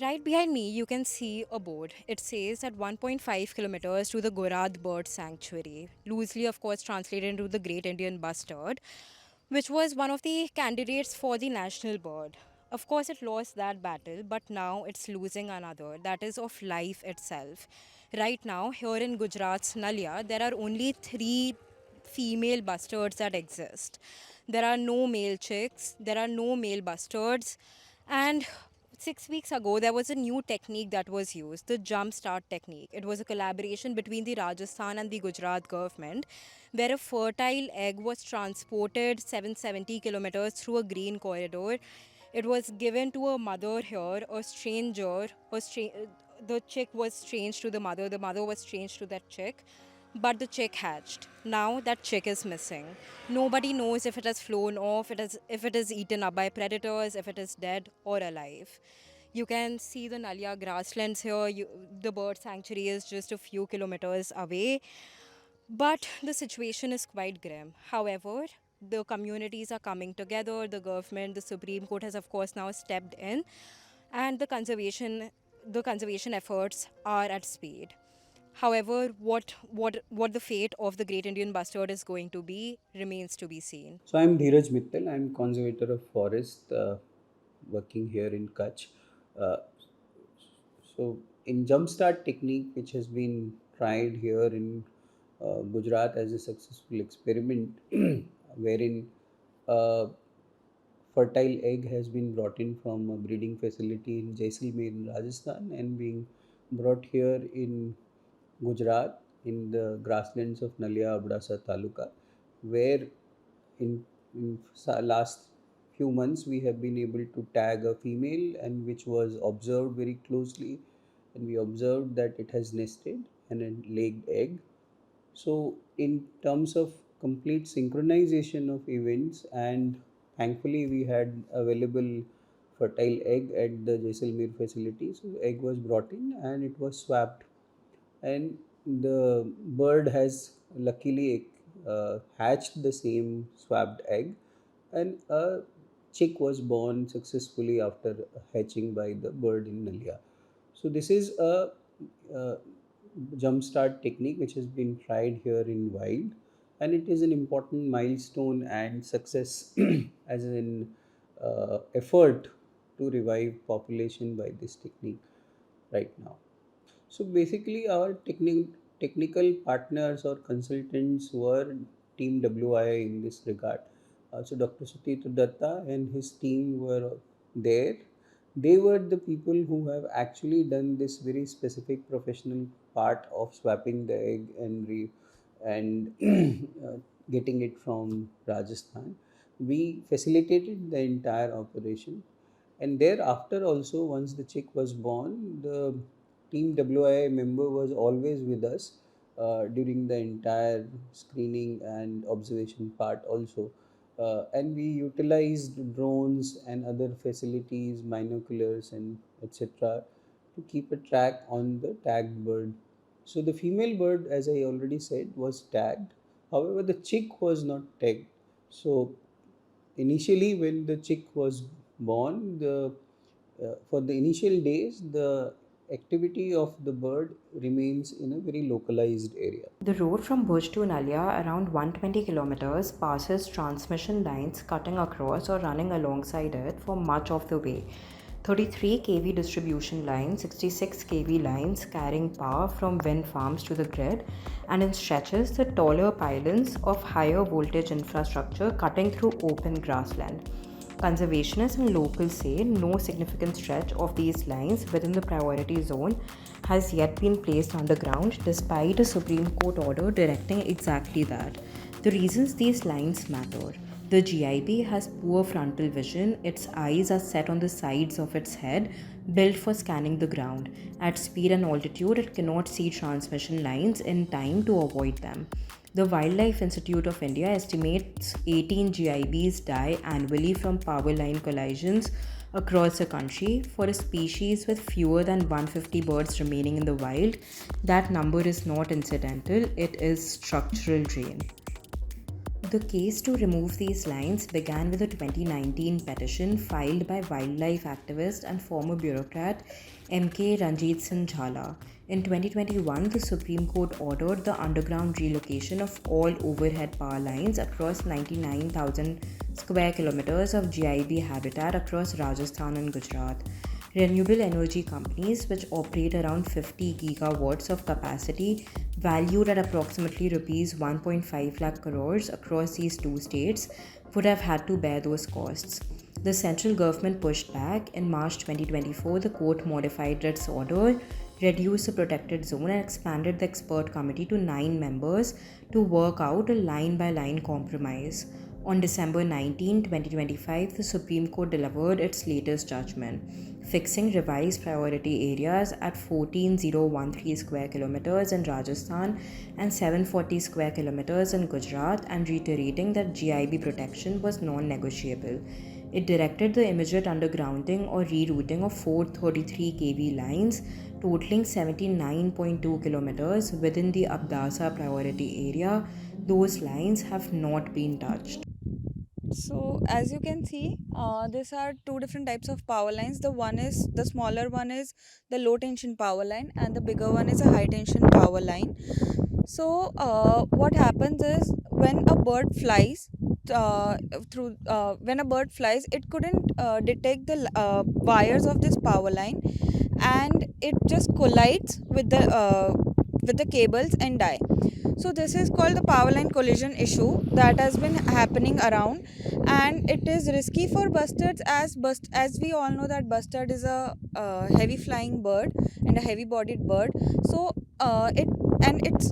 Right behind me, you can see a board. It says at 1.5 kilometers to the Gorad Bird Sanctuary, loosely, of course, translated into the Great Indian Bustard, which was one of the candidates for the national bird. Of course, it lost that battle, but now it's losing another, that is of life itself. Right now, here in Gujarat's Naliya, there are only three female bustards that exist. There are no male chicks, there are no male bustards, and 6 weeks ago, there was a new technique that was used, the jump start technique. It was a collaboration between the Rajasthan and the Gujarat government, where a fertile egg was transported 770 kilometers through a green corridor. It was given to a mother here, a stranger, the chick was changed to the mother was changed to that chick, but the chick hatched. Now that chick is missing. Nobody knows if it has flown off, if it is eaten up by predators, if it is dead or alive. You can see the Naliya grasslands here. The bird sanctuary is just a few kilometers away. But the situation is quite grim. However, the communities are coming together. The government, the Supreme Court has, of course, now stepped in, and the conservation efforts are at speed. However, what the fate of the Great Indian Bustard is going to be remains to be seen. So I'm Dheeraj Mittal. I'm conservator of forest working here in Kutch. Uh, so in jumpstart technique, which has been tried here in Gujarat as a successful experiment, wherein a fertile egg has been brought in from a breeding facility in Jaisalmer in Rajasthan and being brought here in Gujarat in the grasslands of Naliya Abdasa taluka, where in last few months we have been able to tag a female and which was observed very closely, and we observed that it has nested and a laid egg. So in terms of complete synchronization of events, and thankfully we had available fertile egg at the Jaisalmer facility, so egg was brought in and it was swapped, and the bird has luckily hatched the same swapped egg, and a chick was born successfully after hatching by the bird in Naliya. So this is a jumpstart technique which has been tried here in wild, and it is an important milestone and success as an effort to revive population by this technique right now. So basically, our technical partners or consultants were Team WI in this regard. So Dr. Sutita Datta and his team were there. They were the people who have actually done this very specific professional part of swapping the egg and getting it from Rajasthan. We facilitated the entire operation, and thereafter also, once the chick was born, the team WIA member was always with us during the entire screening and observation part also. And we utilized drones and other facilities, binoculars and etc. to keep a track on the tagged bird. So the female bird, as I already said, was tagged. However, the chick was not tagged. So initially, when the chick was born, the for the initial days, the activity of the bird remains in a very localized area. The road from Bhuj to Naliya, around 120 kilometers, passes transmission lines cutting across or running alongside it for much of the way. 33 kV distribution lines, 66 kV lines carrying power from wind farms to the grid, and in stretches, the taller pylons of higher voltage infrastructure cutting through open grassland. Conservationists and locals say no significant stretch of these lines within the priority zone has yet been placed underground despite a Supreme Court order directing exactly that. The reasons these lines matter. The GIB has poor frontal vision, its eyes are set on the sides of its head, built for scanning the ground. At speed and altitude, it cannot see transmission lines in time to avoid them. The Wildlife Institute of India estimates 18 GIBs die annually from power line collisions across the country. For a species with fewer than 150 birds remaining in the wild, that number is not incidental, it is structural drain. The case to remove these lines began with a 2019 petition filed by wildlife activist and former bureaucrat M.K. Ranjit Singh Jhala. In 2021, the Supreme Court ordered the underground relocation of all overhead power lines across 99,000 square kilometers of GIB habitat across Rajasthan and Gujarat. Renewable energy companies, which operate around 50 gigawatts of capacity, valued at approximately rupees 1.5 lakh crores across these two states, would have had to bear those costs. The central government pushed back. In March 2024, the court modified its order, reduced the protected zone, and expanded the expert committee to 9 members to work out a line by line compromise. On December 19, 2025, the Supreme Court delivered its latest judgment, fixing revised priority areas at 14,013 square kilometers in Rajasthan and 740 square kilometers in Gujarat, and reiterating that GIB protection was non negotiable. It directed the immediate undergrounding or rerouting of 433 kV lines totaling 79.2 kilometers within the Abdasa priority area. Those lines have not been touched. So as you can see, these are two different types of power lines. The smaller one is the low tension power line, and the bigger one is a high tension power line. So what happens is when a bird flies when a bird flies, it couldn't detect the wires of this power line, and it just collides with the cables and die. So this is called the power line collision issue that has been happening around, and it is risky for bustards as we all know that bustard is a heavy flying bird and a heavy bodied bird. So it and its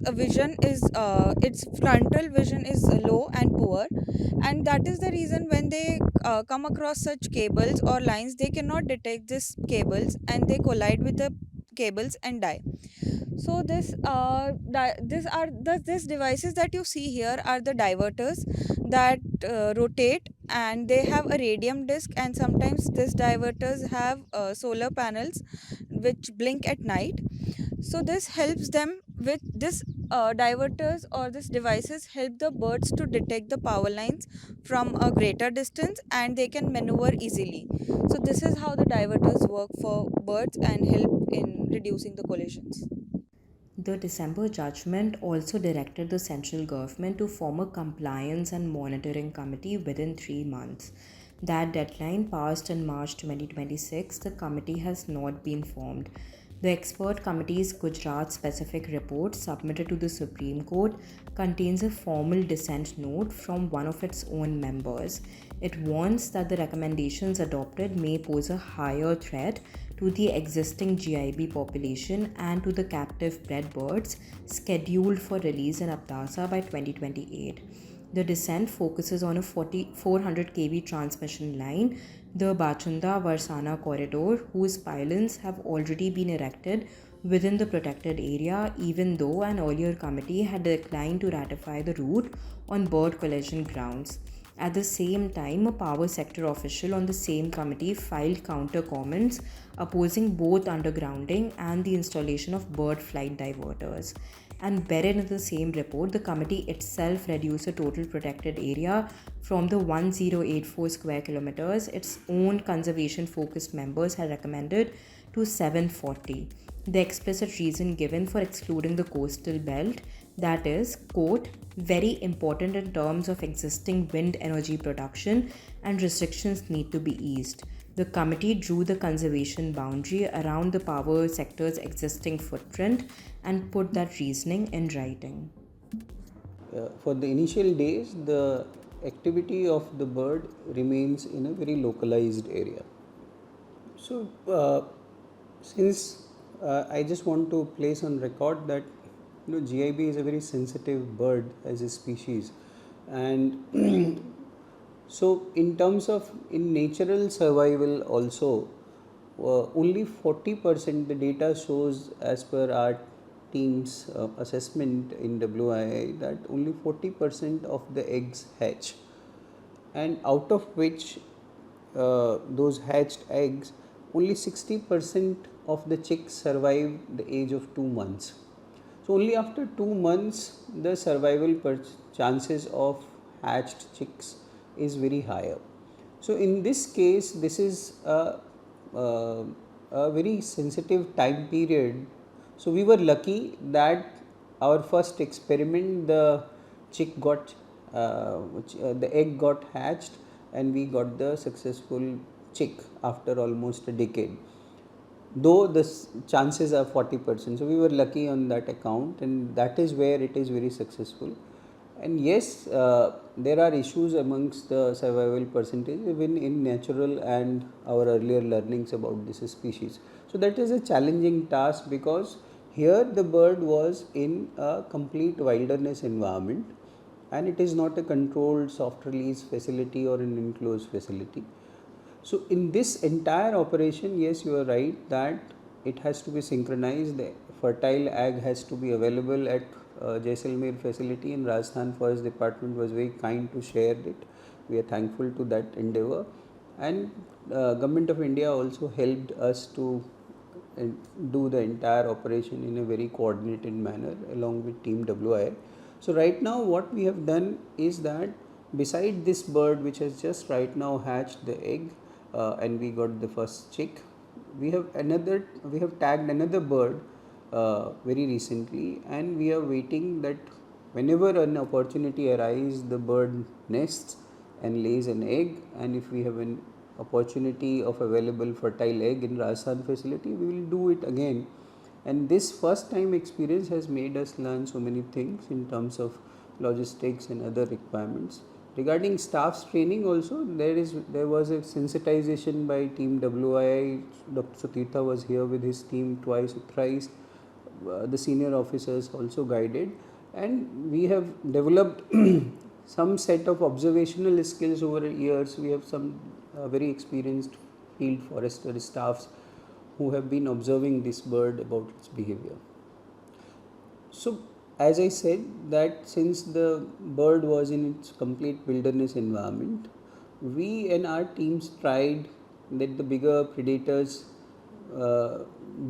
frontal vision is low and poor, and that is the reason when they come across such cables or lines, they cannot detect these cables and they collide with the cables and die. So these devices that you see here are the diverters that rotate, and they have a radium disc, and sometimes these diverters have solar panels which blink at night. So this helps them with this diverters or these devices help the birds to detect the power lines from a greater distance, and they can maneuver easily. So this is how the diverters work for birds and help in reducing the collisions. The December judgment also directed the central government to form a compliance and monitoring committee within 3 months. That deadline passed in March 2026. The committee has not been formed. The expert committee's Gujarat specific report submitted to the Supreme Court contains a formal dissent note from one of its own members. It warns that the recommendations adopted may pose a higher threat to the existing GIB population and to the captive bred birds scheduled for release in Abdasa by 2028. The dissent focuses on a 400 kV transmission line, the Bachunda Varsana corridor, whose pylons have already been erected within the protected area, even though an earlier committee had declined to ratify the route on bird collision grounds. At the same time, a power sector official on the same committee filed counter comments opposing both undergrounding and the installation of bird flight diverters. And buried in the same report, the committee itself reduced the total protected area from the 1084 square kilometers its own conservation focused members had recommended to 740. The explicit reason given for excluding the coastal belt, that is, quote, very important in terms of existing wind energy production and restrictions need to be eased. The committee drew the conservation boundary around the power sector's existing footprint and put that reasoning in writing. For the initial days, the activity of the bird remains in a very localized area. So, since I just want to place on record that GIB is a very sensitive bird as a species, and so in terms of in natural survival also, only 40% the data shows as per our team's assessment in WII that only 40% of the eggs hatch, and out of which those hatched eggs, only 60% of the chicks survive the age of 2 months. So only after 2 months the survival chances of hatched chicks is very higher. So in this case, this is uh, a very sensitive time period. So we were lucky that our first experiment, the chick got, the egg got hatched, and we got the successful chick after almost a decade, though the chances are 40%. So we were lucky on that account, and that is where it is very successful. And yes, there are issues amongst the survival percentage even in natural and our earlier learnings about this species. So that is a challenging task, because here the bird was in a complete wilderness environment, and it is not a controlled soft release facility or an enclosed facility. So in this entire operation, yes, you are right that it has to be synchronized. The fertile egg has to be available at Jaisalmer facility, in Rajasthan. Forest Department was very kind to share it. We are thankful to that endeavor, and Government of India also helped us to do the entire operation in a very coordinated manner along with Team WI. So right now what we have done is that beside this bird which has just right now hatched the egg, and we got the first chick, we have tagged another bird very recently, and we are waiting that whenever an opportunity arises, the bird nests and lays an egg, and if we have an opportunity of available fertile egg in Rajasthan facility, we will do it again. And this first time experience has made us learn so many things in terms of logistics and other requirements. Regarding staff's training also, there was a sensitization by Team WI. Dr. Sutirtha was here with his team twice or thrice. The senior officers also guided, and we have developed some set of observational skills over years. We have some very experienced field forester staffs who have been observing this bird about its behavior. So as I said, that since the bird was in its complete wilderness environment, we and our teams tried that the bigger predators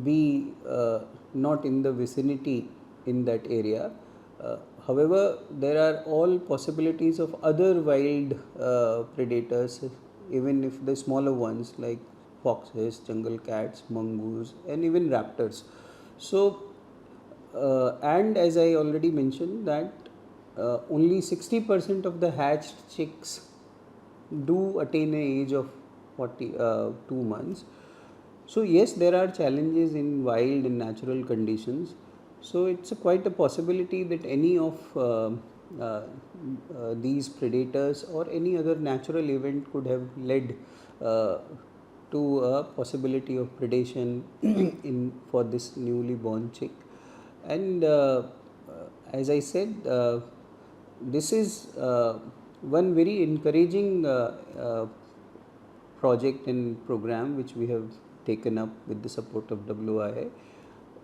be not in the vicinity in that area. However, there are all possibilities of other wild predators, even if the smaller ones like foxes, jungle cats, mongoose, and even raptors. So, and as I already mentioned, that only 60% of the hatched chicks do attain an age of 2 months. So yes, there are challenges in wild and natural conditions. So it's quite a possibility that any of these predators or any other natural event could have led to a possibility of predation in for this newly born chick. And as I said, this is one very encouraging project and program which we have taken up with the support of WIA,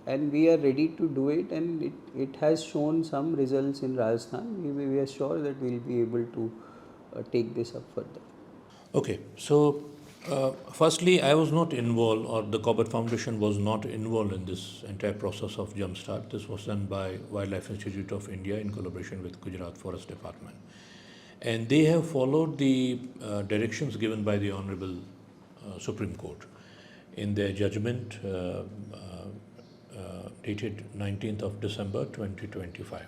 and we are ready to do it, and it has shown some results in Rajasthan. We are sure that we will be able to take this up further. Okay, so firstly, I was not involved, or the Corbett Foundation was not involved in this entire process of Jumpstart. This was done by Wildlife Institute of India in collaboration with Gujarat Forest Department. And they have followed the directions given by the Honorable Supreme Court in their judgment dated 19th of December 2025.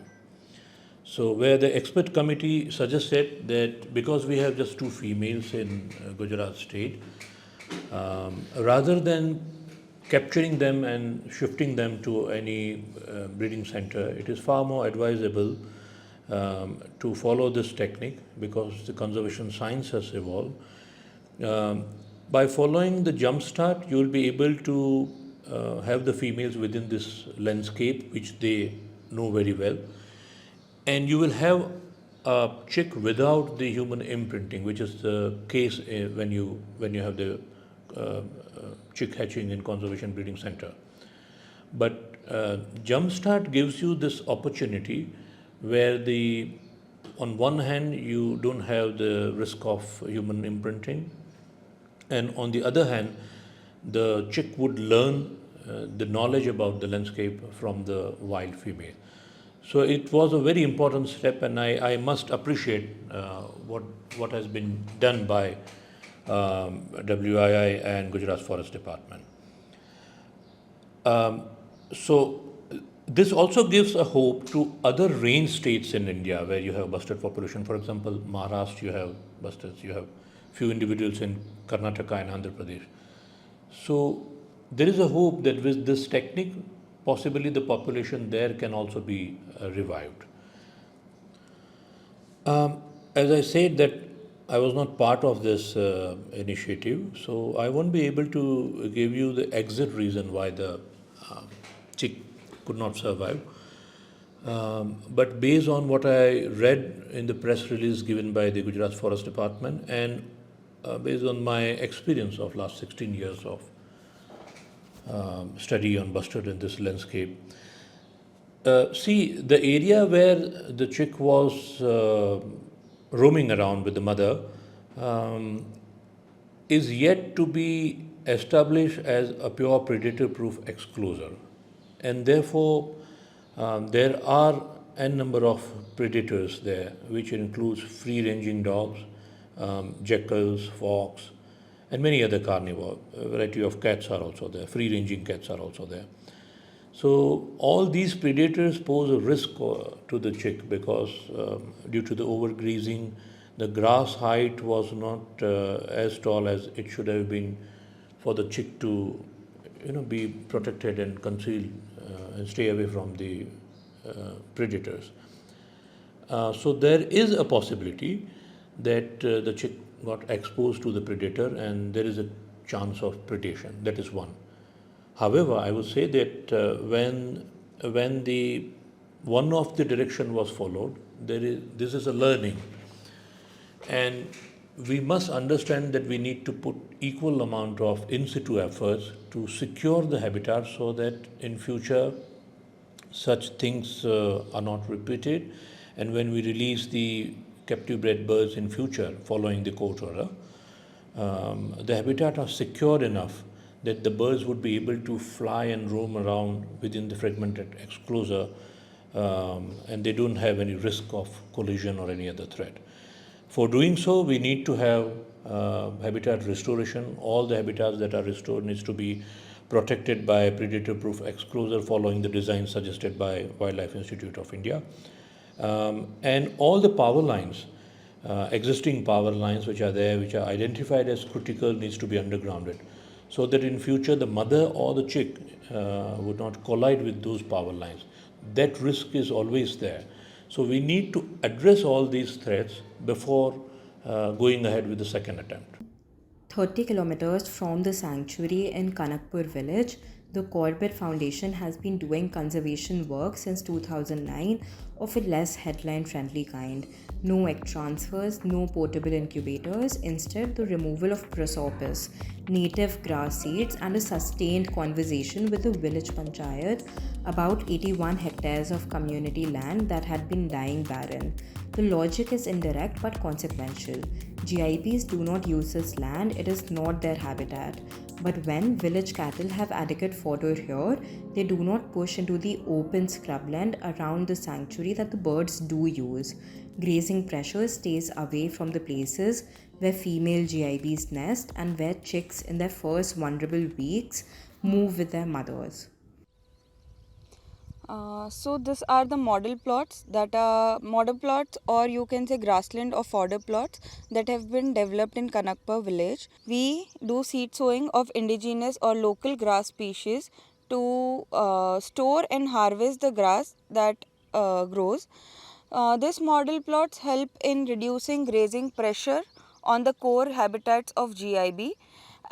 So where the expert committee suggested that because we have just 2 females in Gujarat state, rather than capturing them and shifting them to any breeding center, it is far more advisable to follow this technique, because the conservation science has evolved. By following the Jumpstart, you will be able to have the females within this landscape, which they know very well. And you will have a chick without the human imprinting, which is the case when you have the chick hatching in conservation breeding center. But Jumpstart gives you this opportunity where on one hand you don't have the risk of human imprinting, and on the other hand the chick would learn the knowledge about the landscape from the wild female. So it was a very important step, and I must appreciate what has been done by WII and Gujarat Forest Department. So this also gives a hope to other range states in India where you have bustard population. For example, Maharashtra, you have bustards, you have few individuals in Karnataka and Andhra Pradesh. So there is a hope that with this technique, possibly the population there can also be revived. As I said that I was not part of this initiative, so I won't be able to give you the exact reason why the chick could not survive. But based on what I read in the press release given by the Gujarat Forest Department and based on my experience of last 16 years of study on bustard in this landscape, see, the area where the chick was roaming around with the mother um, is yet to be established as a pure predator-proof exclosure, and therefore there are a number of predators there, which includes free-ranging dogs, jackals, fox, and many other carnivore. A variety of cats are also there. Free-ranging cats are also there. So all these predators pose a risk to the chick because due to the overgrazing, the grass height was not as tall as it should have been for the chick to, be protected and concealed and stay away from the predators. So there is a possibility that the chick got exposed to the predator and there is a chance of predation. That is one. However, I would say that when the one of the direction was followed, this is a learning, and we must understand that we need to put equal amount of in situ efforts to secure the habitat so that in future such things are not repeated, and when we release the captive bred birds in future following the court order, the habitat are secure enough that the birds would be able to fly and roam around within the fragmented exclosure, and they don't have any risk of collision or any other threat. For doing so, we need to have habitat restoration. All the habitats that are restored needs to be protected by predator-proof exclosure following the design suggested by Wildlife Institute of India. And all the power lines, existing power lines which are there, which are identified as critical, needs to be undergrounded, so that in future the mother or the chick would not collide with those power lines. That risk is always there. So we need to address all these threats before going ahead with the second attempt. 30 kilometers from the sanctuary in Kanakpur village, the Corbett Foundation has been doing conservation work since 2009 of a less headline friendly kind. No egg transfers, no portable incubators, instead, the removal of prosopis, native grass seeds, and a sustained conversation with the village panchayat about 81 hectares of community land that had been lying barren. The logic is indirect but consequential. GIBs do not use this land, it is not their habitat. But when village cattle have adequate fodder here, they do not push into the open scrubland around the sanctuary that the birds do use. Grazing pressure stays away from the places where female GIBs nest and where chicks in their first vulnerable weeks move with their mothers. So these are the model plots that are model plots, or you can say grassland or fodder plots, that have been developed in Kanakpur village. We do seed sowing of indigenous or local grass species to store and harvest the grass that grows. These model plots help in reducing grazing pressure on the core habitats of GIB,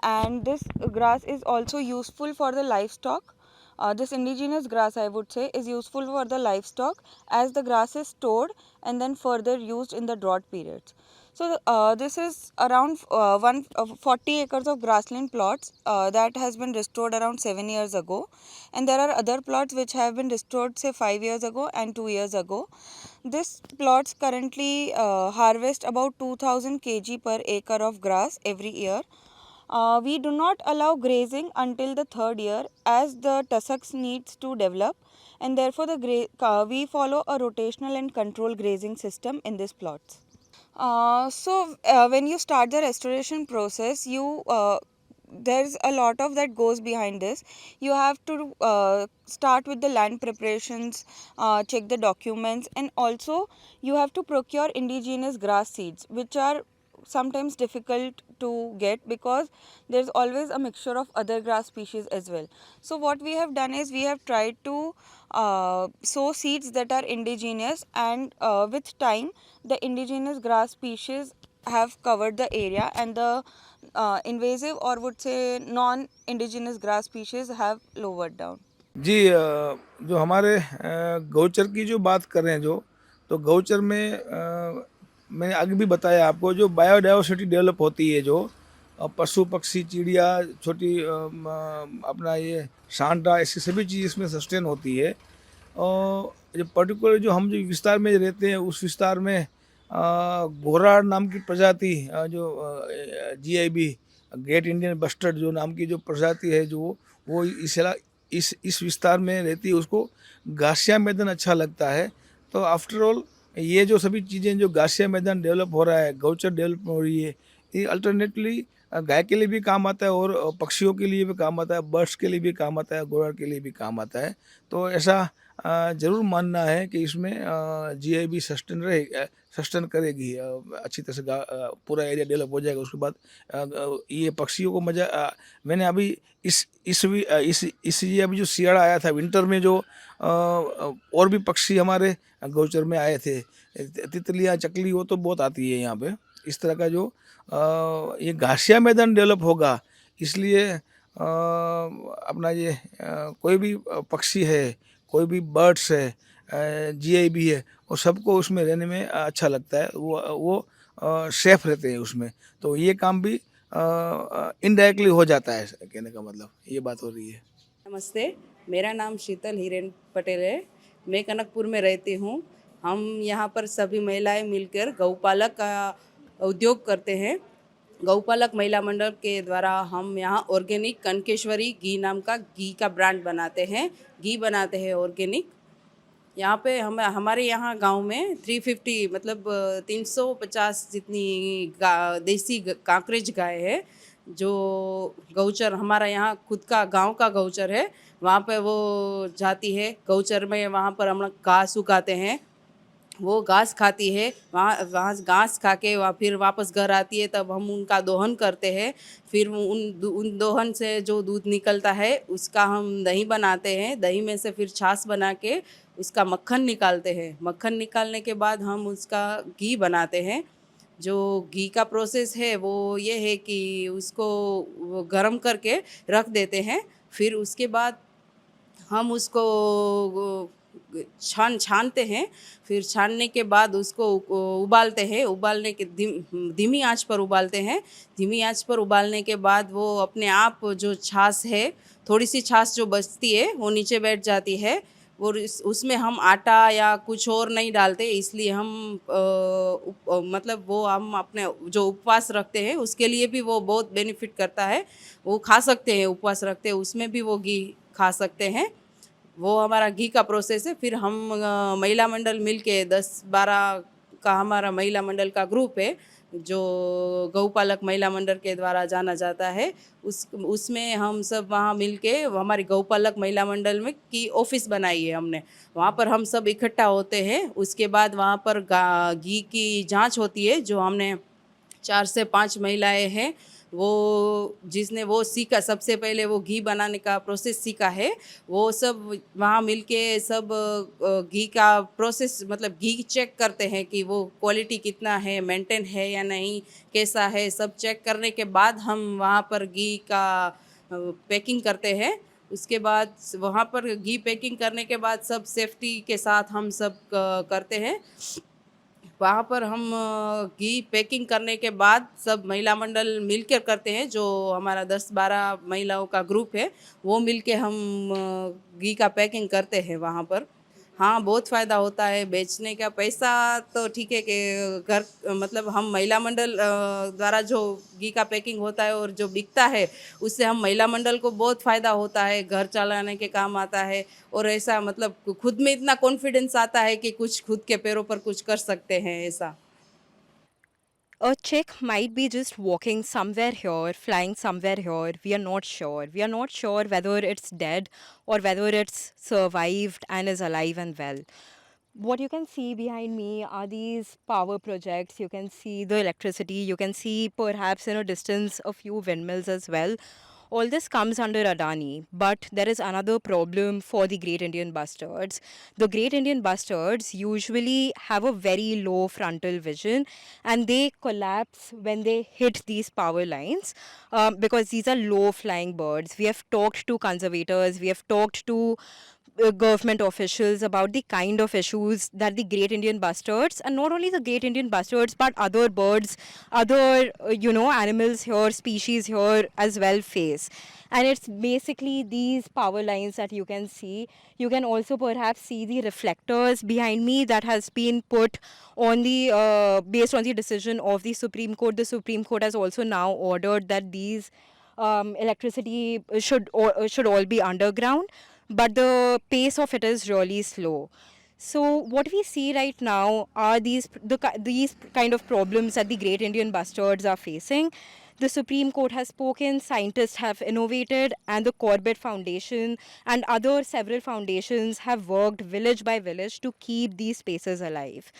and this grass is also useful for the livestock. This indigenous grass, I would say, is useful for the livestock as the grass is stored and then further used in the drought periods. So this is around 40 acres of grassland plots that has been restored around 7 years ago, and there are other plots which have been restored say 5 years ago and 2 years ago. This plots currently harvest about 2000 kg per acre of grass every year, We do not allow grazing until the third year as the tussocks needs to develop, and therefore we follow a rotational and control grazing system in these plots. When you start the restoration process, you there's a lot of that goes behind this. You have to start with the land preparations, check the documents, and also you have to procure indigenous grass seeds, which are sometimes difficult to get because there's always a mixture of other grass species as well. So what we have done is we have tried to sow seeds that are indigenous, and with time the indigenous grass species have covered the area, and the invasive or would say non indigenous grass species have lowered down. जी जो हमारे गौचर की जो बात कर रहे हैं जो, तो गौचर में मैंने आगे भी बताया आपको, जो बायोडाइवर्सिटी डेवलप होती है, जो पशु पक्षी चिड़िया छोटी अपना ये सांडा, ऐसी सभी चीज़ इसमें सस्टेन होती है। और जो पर्टिकुलर जो हम जो विस्तार में रहते हैं उस विस्तार में घोराड नाम की प्रजाति, जो GIB ग्रेट इंडियन बस्टर्ड जो नाम की जो प्रजाति है, जो वो इस विस्तार में रहती है, उसको घासिया मैदान अच्छा लगता है। तो आफ्टर ऑल ये जो सभी चीज़ें, जो घासिया मैदान डेवलप हो रहा है, गौचर डेवलप हो रही है, ये अल्टरनेटली गाय के लिए भी काम आता है और पक्षियों के लिए भी काम आता है, बर्ड्स के लिए भी काम आता है, घोड़ा के लिए भी काम आता है। तो ऐसा ज़रूर मानना है कि इसमें GIB सस्टेन करेगी, अच्छी तरह से पूरा एरिया डेवलप हो जाएगा। उसके बाद ये पक्षियों को मज़ा, मैंने अभी इस ये अभी जो शियाड़ा आया था विंटर में, जो और भी पक्षी हमारे गौचर में आए थे, तितलियाँ चकली, वो तो बहुत आती है यहाँ पे। इस तरह का जो ये घासिया मैदान डेवलप होगा, इसलिए अपना ये कोई भी पक्षी है, कोई भी बर्ड्स है, GIB है, और सबको उसमें रहने में अच्छा लगता है, वो सेफ रहते हैं उसमें। तो ये काम भी इनडायरेक्टली हो जाता है, कहने का मतलब ये बात हो रही है। नमस्ते, मेरा नाम शीतल हिरेन पटेल है। मैं कनकपुर में रहती हूँ। हम यहाँ पर सभी महिलाएं मिलकर गौपालक का उद्योग करते हैं। गौपालक महिला मंडल के द्वारा हम यहाँ ऑर्गेनिक कनकेश्वरी घी नाम का घी का ब्रांड बनाते हैं, घी बनाते हैं ऑर्गेनिक। यहाँ पे हमारे यहाँ गांव में 350 मतलब 350 जितनी देसी कांकरेज गाय है। जो गौचर हमारा यहाँ खुद का गांव का गौचर है, वहाँ पे वो जाती है गौचर में, वहाँ पर हम लोग घास उगाते हैं, वो घास खाती है। वहाँ घास खा के फिर वापस घर आती है, तब हम उनका दोहन करते हैं। फिर उन दोहन से जो दूध निकलता है उसका हम दही बनाते हैं। दही में से फिर छाछ बना के उसका मक्खन निकालते हैं। मक्खन निकालने के बाद हम उसका घी बनाते हैं। जो घी का प्रोसेस है वो ये है कि उसको गरम करके रख देते हैं। फिर उसके बाद हम उसको छानते हैं। फिर छानने के बाद उसको उबालते हैं। उबालने के धीमी आंच पर उबालते हैं। धीमी आंच पर उबालने के बाद वो अपने आप जो छाछ है, थोड़ी सी छाछ जो बचती है वो नीचे बैठ जाती है। और उसमें हम आटा या कुछ और नहीं डालते, इसलिए हम मतलब वो हम अपने जो उपवास रखते हैं उसके लिए भी वो बहुत बेनिफिट करता है। वो खा सकते हैं, उपवास रखते हैं उसमें भी वो घी खा सकते हैं। वो हमारा घी का प्रोसेस है। फिर हम महिला मंडल मिलके 10-12 का हमारा महिला मंडल का ग्रुप है, जो गौपालक महिला मंडल के द्वारा जाना जाता है। उसमें हम सब वहाँ मिलके हमारी गौपालक महिला मंडल में की ऑफिस बनाई है हमने। वहाँ पर हम सब इकट्ठा होते हैं। उसके बाद वहाँ पर घी की जांच होती है। जो हमने 4 से 5 महिलाएं हैं, वो जिसने वो सीखा, सबसे पहले वो घी बनाने का प्रोसेस सीखा है, वो सब वहाँ मिलके सब घी का प्रोसेस मतलब घी चेक करते हैं कि वो क्वालिटी कितना है, मेंटेन है या नहीं, कैसा है। सब चेक करने के बाद हम वहाँ पर घी का पैकिंग करते हैं। उसके बाद वहाँ पर घी पैकिंग करने के बाद सब सेफ्टी के साथ हम सब करते हैं। वहाँ पर हम घी पैकिंग करने के बाद सब महिला मंडल मिलकर करते हैं। जो हमारा 10-12 महिलाओं का ग्रुप है, वो मिलके हम घी का पैकिंग करते हैं वहाँ पर। हाँ, बहुत फ़ायदा होता है बेचने का। पैसा तो ठीक है कि घर मतलब हम महिला मंडल द्वारा जो घी का पैकिंग होता है और जो बिकता है, उससे हम महिला मंडल को बहुत फ़ायदा होता है, घर चलाने के काम आता है। और ऐसा मतलब खुद में इतना कॉन्फिडेंस आता है कि कुछ खुद के पैरों पर कुछ कर सकते हैं ऐसा। A chick might be just walking somewhere here, flying somewhere here. We are not sure. We are not sure whether it's dead or whether it's survived and is alive and well. What you can see behind me are these power projects. You can see the electricity. You can see perhaps in a distance a few windmills as well. All this comes under Adani, but there is another problem for the Great Indian Bustards. The Great Indian Bustards usually have a very low frontal vision and they collapse when they hit these power lines because these are low flying birds. We have talked to conservators, we have talked to government officials about the kind of issues that the Great Indian Bustards, and not only the Great Indian Bustards, but other birds, other, animals here, species here as well face. And it's basically these power lines that you can see. You can also perhaps see the reflectors behind me that has been put on the, based on the decision of the Supreme Court. The Supreme Court has also now ordered that these electricity should all be underground, but the pace of it is really slow. So what we see right now are these kind of problems that the Great Indian Bustards are facing. The Supreme Court has spoken, scientists have innovated, and the Corbett Foundation and other several foundations have worked village by village to keep these spaces alive.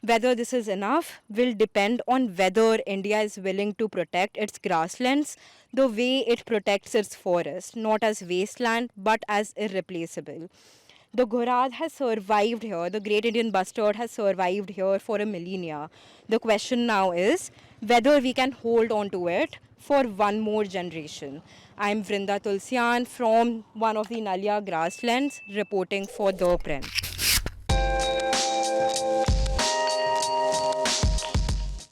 Whether this is enough will depend on whether India is willing to protect its grasslands the way it protects its forest, not as wasteland but as irreplaceable. The Ghorad has survived here, the Great Indian Bustard has survived here for a millennia. The question now is whether we can hold on to it for one more generation. I'm Vrinda Tulsian from one of the Naliya grasslands reporting for ThePrint.